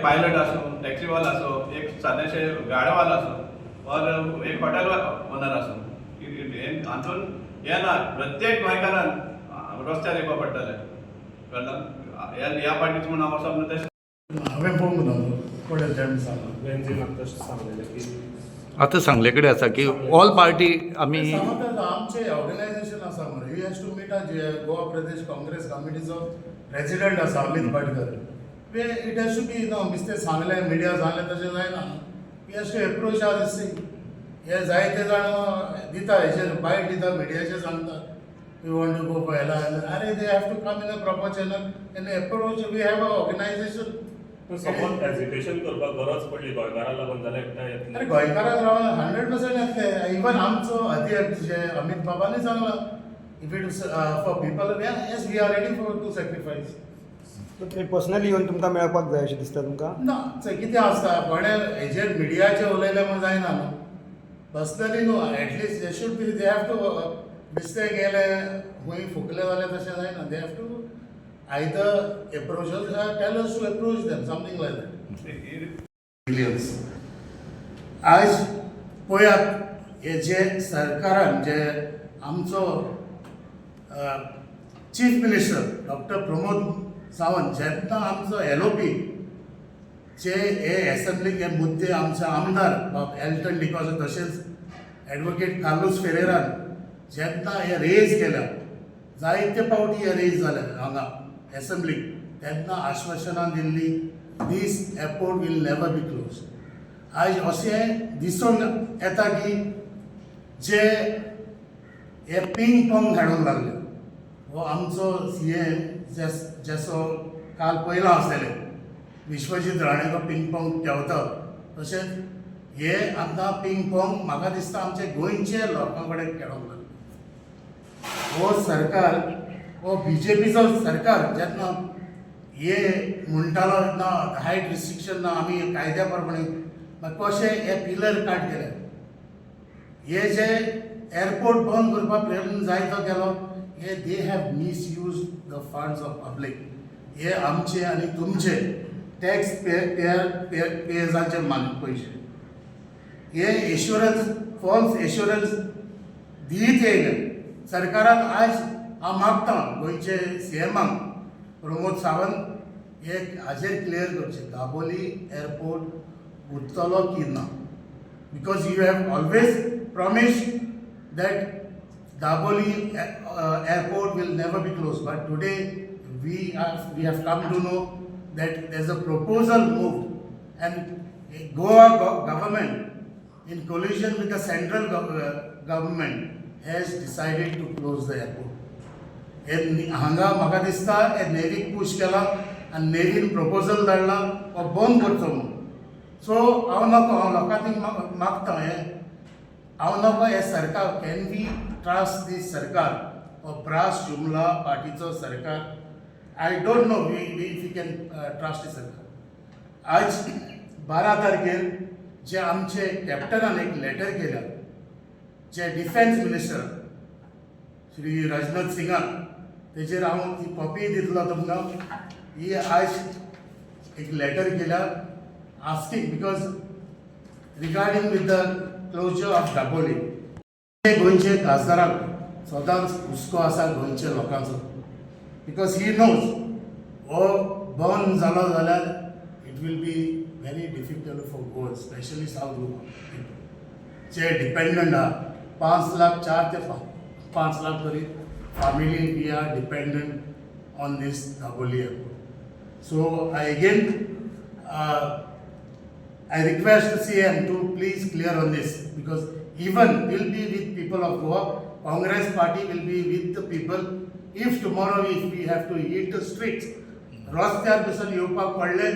Pilot असो, टॅक्सीवाला असो, एक साधेशे गाड्यावाला असो, और एक हॉटेल ओनर असो, हातून हे ना प्रत्येक गोंयकारान रस्त्यार येवपा पडटलें. कळ्ळां? ह्या पार्टीचो म्हणून हांव असो तशें हांवें पळोवंक ना कोणें जेन्ना आतां सांगले कडेन आसा की ऑल पार्टी आमी आमचे ऑर्गनायझेशन आसा मरे यू हॅज टू मीट जे गोवा प्रदेश काँग्रेस कमिटीचो प्रेसिडेंट आसा Amit Patkar. It has to be no बेश्टें सांगलें मिडिया सांगलें तशें जायना. You has to approach are this thing. हे जायते जाण दिता हेचेर बायट दिता मिडियाचेर सांगता we want to go for हेला अरे they have to come in a proper channel and approach we have a organisation. समज हेजिटेशन करपाक गरज पडली गोंयकारां लागून जाल्यार एकठांय येतले. अरे गोंयकारांक रावन 100% येतले. इवन आमचो अध्यक्ष जे अमित बाबांनी सांगला if it for people yes we are ready for to sacrifice. ते पर्सनली येवन तुमकां मेळपाक जाय अशें दिसता तुमकां? ना कितें आसता कोणें हेजेर मिडियाचेर उलयलें म्हण जायना न्हू. पर्सनली न्हू at least they should be they have to बेश्टे गेले खंय फुकले जाल्यार तशें जायना. They have to either approach us or tell us to approach them, something like that. Millions. आज पळयात हे जे सरकारान जे आमचो chief minister doctor Pramod Sawant जेन्ना आमचो LOP जे हे एसेंब्लीक हे मुद्दे आमचे आमदार एल्टन डिकॉझ तशेंच एडवोकेट कार्लोस फेरेरान जेन्ना हे रेज केल्या जायते फावटी हे रेज जाल्या हांगा एसेंब्लीक तेन्ना आश्वासनां दिल्ली this airport will never be close. आज अशें दिसून येता की जे हे पिंग पॉंग खेळूंक लागले हो आमचो CM जेसो काल पयलो आसलेले विश्वजीत राणेको पिंग पॉंग ठेवता तशेंच हे आतां पिंग पॉंग म्हाका दिसता आमचे गोंयचे लोकां कडेन खेळूंक लागले. हो सरकार हो BJPचो सरकार जेन्ना हे म्हणटालो ना हायट रिस्ट्रिक्शन ना आमी कायद्या प्रमाणे कशें हे पिलर काट केले. हे जे एअरपोर्ट बंद करपाक प्रयत्न जायतो केलो हे they have misuse the funds of public. हे आमचे आनी तुमचे टॅक्स पेयर्सांचे पयशे. हे एश्युरन्स फॉल्स एश्युरन्स दीत येयले सरकारान. आज हांव मागता गोंयचे CMाक प्रमोद सावंत हे हाजेर क्लियर करचें दाबोली एअरपोर्ट उरतलो की ना. Because you have always promised that Dabolim airport will never be close but today we have come to know that there is a proposal moved and Goa government in collision with the central government has decided to close the airport. हांगा म्हाका दिसता हे नेवीक push केला आनी Naveen proposal धाडला हो बंद करचो म्हणून. सो हांव नको हांव लोकांनी मागता हांव नको हे सरकार कॅन वी ट्रस्ट दीस सरकार हो ब्रास जुमला पार्टीचो सरकार. I don't know we if you can trust the सरकार. आज 12 तारखेर जे आमचे कॅप्टनान एक लेटर केल्या जे डिफेन्स मिनिस्टर श्री राजनाथ सिंगान तेजेर हांव ती कॉपी दितलो तुमकां. ही आज एक लेटर केल्या asking because regarding with the closure of Dabolim. गोंयचे खासदाराक सदांच हुस्को आसा गोंयच्या लोकांचो बिकॉज ही नोज हो बंद जालो जाल्यार it will be very difficult for Goa, especially South Goa people. जे डिपेंडंट आहा 5 लाख 4 ते 5 लाख तरी family we are dependent on this Daboli airport. So I again I request the CM to please clear on this because even we'll be with people of Goa. Congress party will be with the people. If tomorrow if we have to hit the streets, रस्त्यार बसून येवपाक पडले.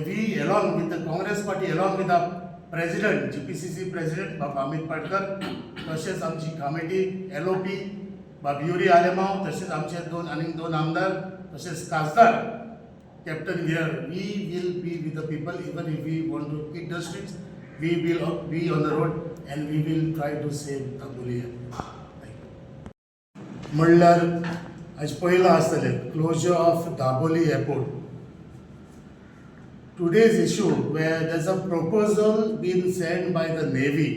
We along with the Congress party along with the president GPCC president Baba Amit Patkar तसेच आमची committee LOP बाबियुरी Alemao तसेच आमचे दोन आमदार तसेच खासदार captain wear we will be with the people even if we want to hit the streets we will be on the road and we will try to save Daboli. म्हणल्यार आज पयलं आसतलें closure of Dabolim airport. Today's issue where there's a proposal being sent by the Navy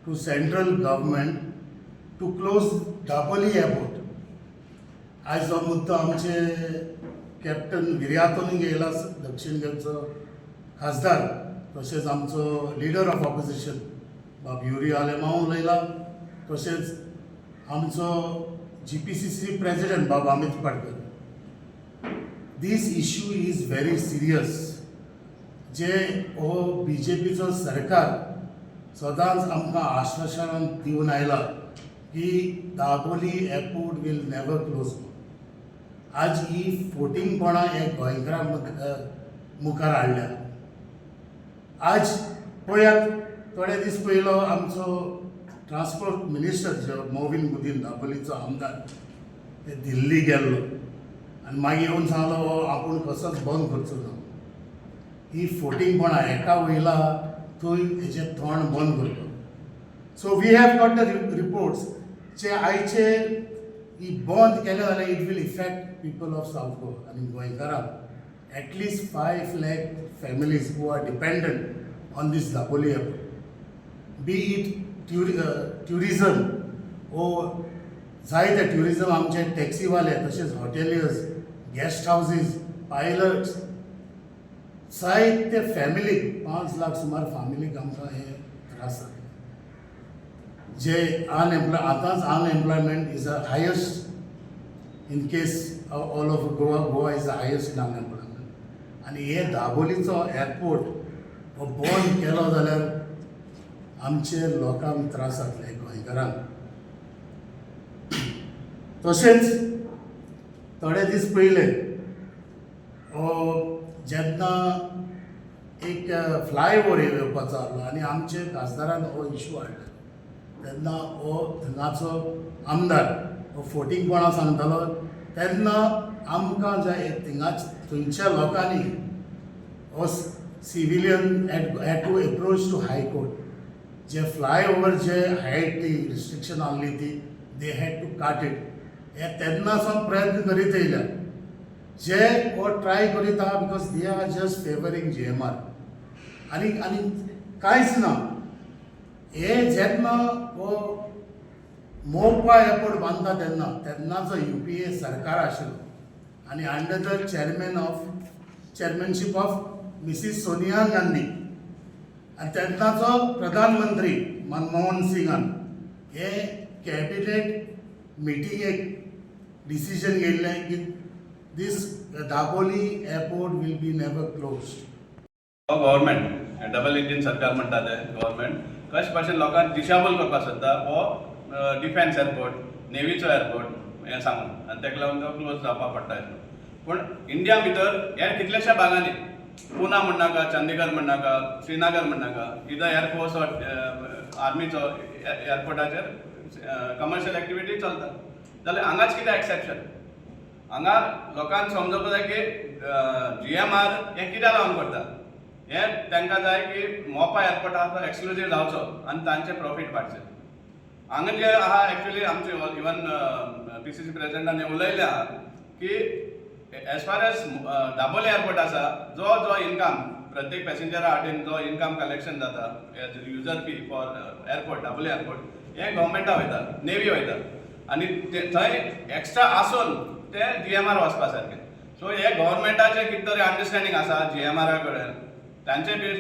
to central government to close Daboli airport. आज हो मुद्दो आमचे captain गिर्यातोन येयला दक्षिण गोंयचो खासदार तशेंच आमचो लिडर ऑफ ऑपोजिशन बाब युरी आलेमांव उलयला, तशेंच आमचो GPCC प्रेसिडेंट बाब Amit Patkar. This issue is very serious. जे हो BJPचो सरकार सदांच आमकां आश्वासन दिवन आयला की Dabolim airport will never close. आज ही फोटिंगपणां हे गोंयकारां मुखार हाडल्या. आज पळयात थोडे दीस पयलो आमचो ट्रान्सपोर्ट मिनिस्टर जो मोविन गुदीन दाबोलीचो आमदार ते दिल्ली गेल्लो आनी मागीर येवन सांगलो हो आपूण कसोच बंद करचो ना. ही फोटिंगपणां एका वयला थंय हेजें तोंड बंद करता. So we have got the reports जे आयचे ही बंद केले जाल्यार it will affect people of south Goa आनी गोंयकारांक at least 5 lakh families who are dependent on this Daboli airport. Be it tourism or जायते ट्युरिजम आमचे टॅक्सीवाले तशेंच हॉटेलियर्स, गेस्ट हाऊसेस, पायलट्स, जायते फॅमिलीक 5 लाख सुमार फॅमिलीक आमकां हे त्रास जाता. जे आतांच unemployment is the highest in case all of Goa. Goa is the highest in unemployment. आनी हे दाबोलीचो एअरपोर्ट हो बंद केलो जाल्यार आमचे लोकांक त्रास जातले गोंयकारांक. तशेंच थोडे दीस पयले जेन्ना एक फ्लायओव्हर येवपाचो आसलो आनी आमचे खासदारान हो इशू हाडलो तेन्ना हो थंगाचो आमदार हो फोटिंगपणां सांगतालो तेन्ना आमकां थंयच्या लोकांनी हो civilian had to approach to high court. जे फ्लायओव्हर जे हायट ती रिस्ट्रिक्शन आहली ती they had to cut it. हे तेन्नासून प्रयत्न करीत येयल्या. जे हो ट्राय करीत आहा because they are just favouring GMR आनी कांयच ना. हे जेन्ना हो मोपा एअरपोर्ट बांदता तेन्नाचो UPA सरकार आशिल्लो आनी under the chairmanship of missus Sonia Gandhi आनी तेन्नाचो प्रधानमंत्री मनमोहन सिंगान हे कॅबिनेट मिटिंगेक डिसिजन घेयल्लें की this Daboli airport will be never closed. Government double engine सरकार म्हणटा ते गव्हर्मेंट कशे भाशेन लोकांक दिशाभूल करपाक सोदता हो डिफेन्स एअरपोर्ट, नेवीचो एअरपोर्ट हें सांगून आनी ताका लागून तो क्लोज जावपाक पडटा. पूण इंडिया भितर हेर कितल्याशा भागांनी पुना म्हणनाका, चंदीगड म्हणनाका, श्रीनगर म्हणनाका इधर एअरफोर्स आर्मीचो एअरपोर्टाचेर कमर्शियल एक्टिविटी चलता जाल्यार हांगाच कितें एक्सेप्शन. हांगा लोकांक समजप जाय की GMR हें कित्याक लागून करता. हें तांकां जाय की मोपा एअरपोर्टाचो एक्सक्लुजीव जावचो आनी तांचें प्रॉफीट वाडचें. हांगा जे आहा एक्चुअली आमचे इवन PCC प्रेसिडेंटान उलयलें आहा की as far as Dabolim airport आसा जो इनकम प्रत्येक पॅसेंजरा हातीन जो इनकम कलेक्शन जाता as user fee for airport Dabolim airport हें गव्हर्मेंटा वयता, नेवी वयता आनी थंय एक्स्ट्रा आसून ते GMR वचपा सारकें. सो हे गव्हर्मेंटाचें कितें तरी अंडरस्टँडींग आसा GMR कडेन, तांचे बी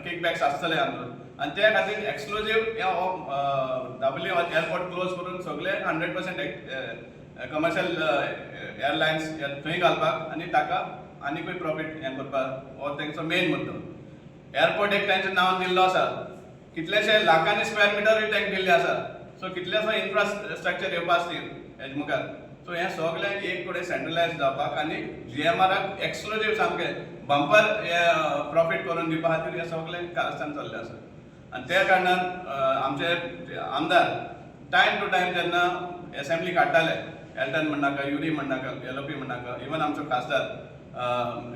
किकबॅक्स आसतले हातूंत आनी ते खातीर एक्सक्लुजीव दाबोली एअरपोर्ट क्लोज करून सगळे 100% कमर्शियल एअरलायन्स थंय घालपाक आनी ताका आनीकूय प्रॉफीट हें करपाक हो तांचो मेन मुद्दो. एअरपोर्ट एक तांचें नांव दिल्लो आसा, कितलेशे लाखांनी स्क्वेअर मिटरूय तांकां दिल्ले आसा. सो कितलेसो इन्फ्रास्ट्रक्चर येवपा आसतील हेजे मुखार. सो हें सगळें एक कडेन सेंट्रलायज जावपाक आनी GMRक एक्सक्लुजीव सामकें बंपर प्रॉफीट करून दिवपा खातीर हें सगळें कारस्थान चल्लें आसा. आनी त्या कारणान आमचे आमदार टायम टू टायम जेन्ना असेंब्ली काडटाले, एल्टन म्हणनाका, युरी म्हणनाका, LOP म्हणनाका, इवन आमचो खासदार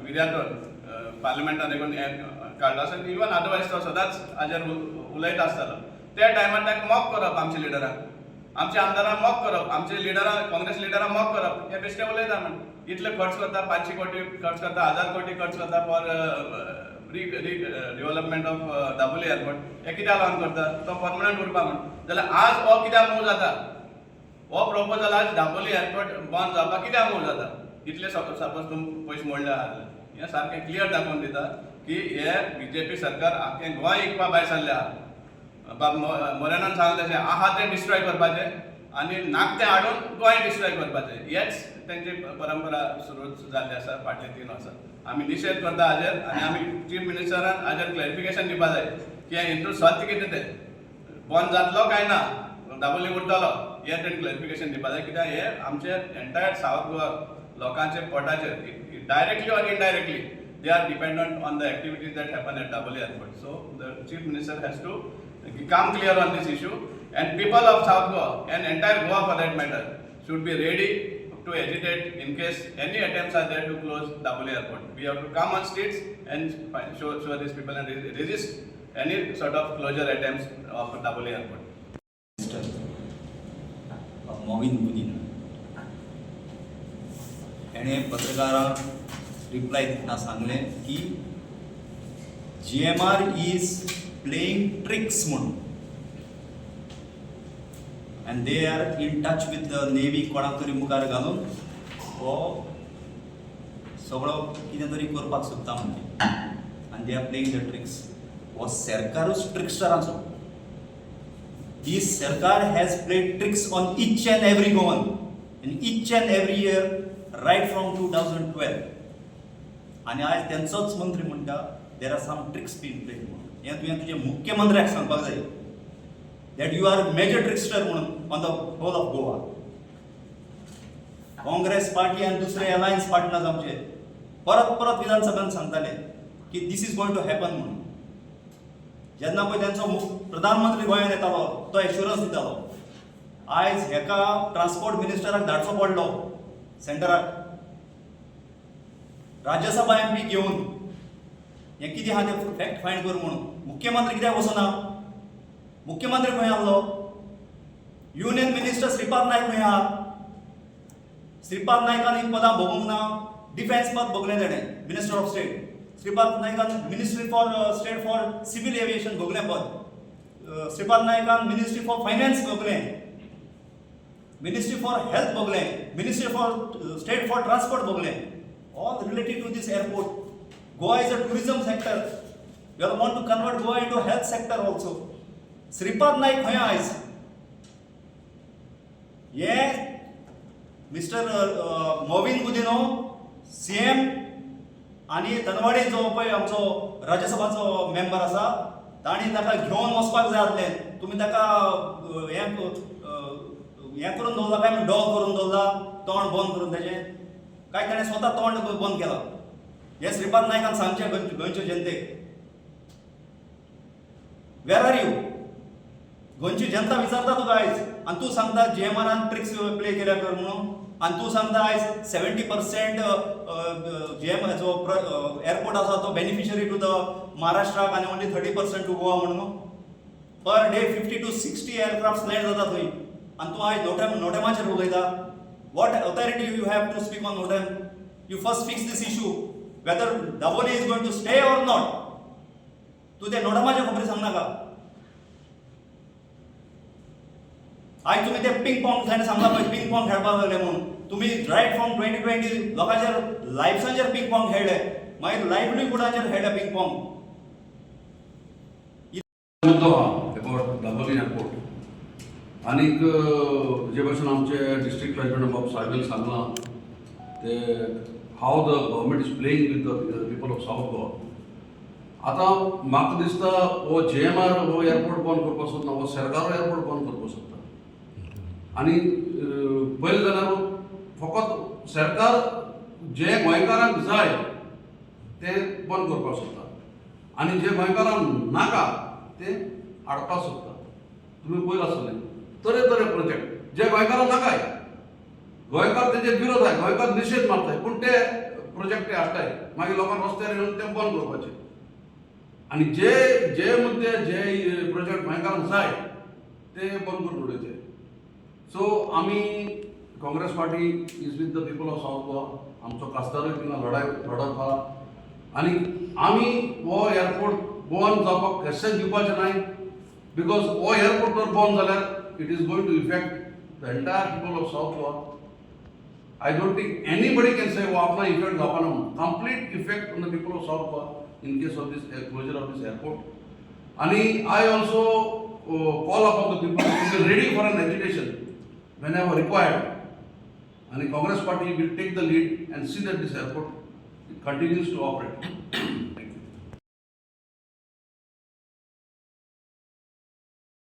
विर्यातोर पार्लिमेंटान येवन काडलो आसा. इवन अदरवायज तो सदांच हाजेर उलयता आसतालो. त्या टायमार ताका मॉक करप आमच्या लिडराक. आमच्या आमदारांक मोग करप, आमचे लिडरांक काँग्रेस लिडरांक मोग करप, हे बेश्टे उलयता म्हण. इतले खर्च करता, 500 कोटी खर्च करता, 1000 कोटी खर्च करता for development of Dabolim airport. हे कित्याक लागून करता? तो परमनंट उरपा म्हण. जाल्यार आज हो कित्याक मूव जाता? हो प्रपोजल आज दाबोली एअरपोर्ट बंद जावपाक कित्याक मूव जाता? इतले सपोज तुम पयशे मोडले आहा. हें सारकें क्लियर दाखोवन दिता की हे बीजेपी सरकार आख्खें गोंय इकपा भायर सरले आहा. बाब मोरेनान सांगलें तशें आहा तें डिस्ट्रॉय करपाचें आनी नाक तें हाडून गोंय डिस्ट्रॉय करपाचें. हेच तेंची परंपरा सुरू जाल्ली आसा फाटले 3 वर्सां. आमी निशेध करता हाजेर आनी आमी चीफ मिनिस्टरान हाजेर क्लॅरिफिकेशन दिवपा जाय की हितून सत्य कितें तें बंद जातलो काय ना, दाबोली उरतलो, हें तेणी क्लॅरिफिकेशन दिवपा जाय. कित्याक हे आमचे एंटायर सावथ गोवा लोकांचे पोटाचेर directly or indirectly they are dependent on the activities that happen at Daboli Airport. So the chief minister has to come clear on this issue, and people of South Goa and entire Goa for that matter should be ready to agitate in case any attempts are there to close Daboli Airport. We have to come on streets and show these people and resist any sort of closure attempts of Daboli Airport. मोविन गुदीन हेणे पत्रकारांक reply दितना सांगलें की GMR is playing tricks म्हणून and they are in touch with the navy कोणाक तरी मुखार घालून हो सगळो कितें तरी करपाक सोदता म्हणजे आनी they are playing the tricks. हो सरकारूच ट्रिक्स्टरांचो. This Sarkar has played tricks on each and every Goan in each and every year right from 2012. आणि आज त्यांचोच मंत्री म्हणटा there are some tricks been played म्हणून. हें तुवें तुजे मुख्यमंत्र्याक सांगपाक जाय that you are major trickster म्हणून on the whole of Goa. Congress party आनी दुसरे अलायन्स पार्टनर्स आमचे परत परत विधानसभेन सांगताले की this is going to happen म्हणून. जेन्ना पळय तांचो प्रधानमंत्री गोंयांत येतालो तो एश्युरन्स दितालो. आयज हेका ट्रान्सपोर्ट मिनिस्टराक धाडचो पडलो सेंटराक राज्यसभा MP घेवन हें कितें आहा तें फॅक्ट फायंड कर म्हणून. मुख्यमंत्री कित्याक वचना? मुख्यमंत्री खंय आहलो? युनियन मिनिस्टर श्रीपाद नायक खंय आहा? श्रीपाद नायकान ही पदां भोगूंक ना. डिफेन्स पद भोगलें ताणें, मिनिस्टर ऑफ स्टेट. श्रीपाद नायकान ministry for state for civil aviation भोगलें पद. श्रीपाद नायकान मिनिस्ट्री फॉर फायनान्स भोगलें, मिनिस्ट्री फॉर हेल्थ भोगलें, ministry for state for transport भोगलें. All related to this airport. Goa is a tourism sector. We want to convert Goa into health sector also. Sripad Naik khaya is. Yeah, Mr. Movin Gudino, CM आणि धनवाडे जो पळय आमचो राज्यसभाचो member आसा ताणी ताका घेवन वचपाक जाय आसलें. तुमी ताका हें करून दवरला काय डॉ करून दवरला, तोंड बंद करून तेजें काय ताणें स्वता तोंड बंद केला. हे श्रीपाद नायकान सांगचें गोंयचे जनतेक. वेर आर यू? गोंयची जनता विचारता तुका आयज आनी तूं सांगता GMRान ट्रिक्स प्ले केल्या कर म्हणून. आनी तूं सांगता आयज 70% GM जो एअरपोर्ट आसा तो बेनिफिशरी टू द महाराष्ट्राक आनी ओन्ली 30% टू गोवा म्हणून. Per day 50 to 60 aircraft land जाता थंय आनी तूं आयज नोटेमाचेर उलयता. What authority you have to speak on NOTAM? You first fix this issue, whether Daboli is going to stay or not. तू ते नोटामाच्या खबरी सांग नाका. आयज तुम्ही ते पिंग पॉंग ताणें सांगला पळय पिंग पॉंग खेळपाक लागले म्हणून. तुम्ही रायट फ्रॉम 2020 लोकांचेर लायफाचेर पिंग पॉंग खेळले, मागीर लायव्हलीहुडाचेर खेळले पिंग पॉंग. मुद्दो आहा अबाउट दाबोली एअरपोर्ट. आनीक जे भशेन आमचे डिस्ट्रिक्ट प्रेसिडेंट बाब साहेबान सांगलां ते हाव the government is playing with the people of south Goa. आतां म्हाका दिसता हो GMR हो एअरपोर्ट बंद करपाक सोदना, हो सरकार एअरपोर्ट बंद करपाक सोदता. आनी पयलें जाल्यार फकत सरकार जे गोंयकारांक जाय ते बंद करपाक सोदता आनी जे गोंयकारांक नाका ते हाडपाक सोदता. तुमी पळयलां आसतलें तरेतरे प्रोजेक्ट जे गोंयकारांक नाकाय, गोंयकार तेजे विरोध आहे, गोंयकार निशेध मारताय, पूण ते प्रोजेक्ट ते हाडटाय मागीर लोकांक रस्त्यार येवन ते बंद करपाचे. आनी जे मुद्दे जे प्रोजेक्ट गोंयकारांक जाय ते बंद करून उडयते. सो आमी Congress party is with the people of South Goa. आमचो कास्तारूय थिंगा लढत आहा आनी आमी हो एअरपोर्ट बंद जावपाक कशेंच दिवपाचें नाय. बिकॉज हो एअरपोर्ट जर बंद जाल्यार it is going to affect the entire people of South Goa. I don't think anybody can say, oh, apna effect hapana. Complete effect on the people of South Goa in case of this closure of this airport. And I also call upon the people to be ready for an agitation whenever required. And the Congress party will take the lead and see that this airport continues to operate.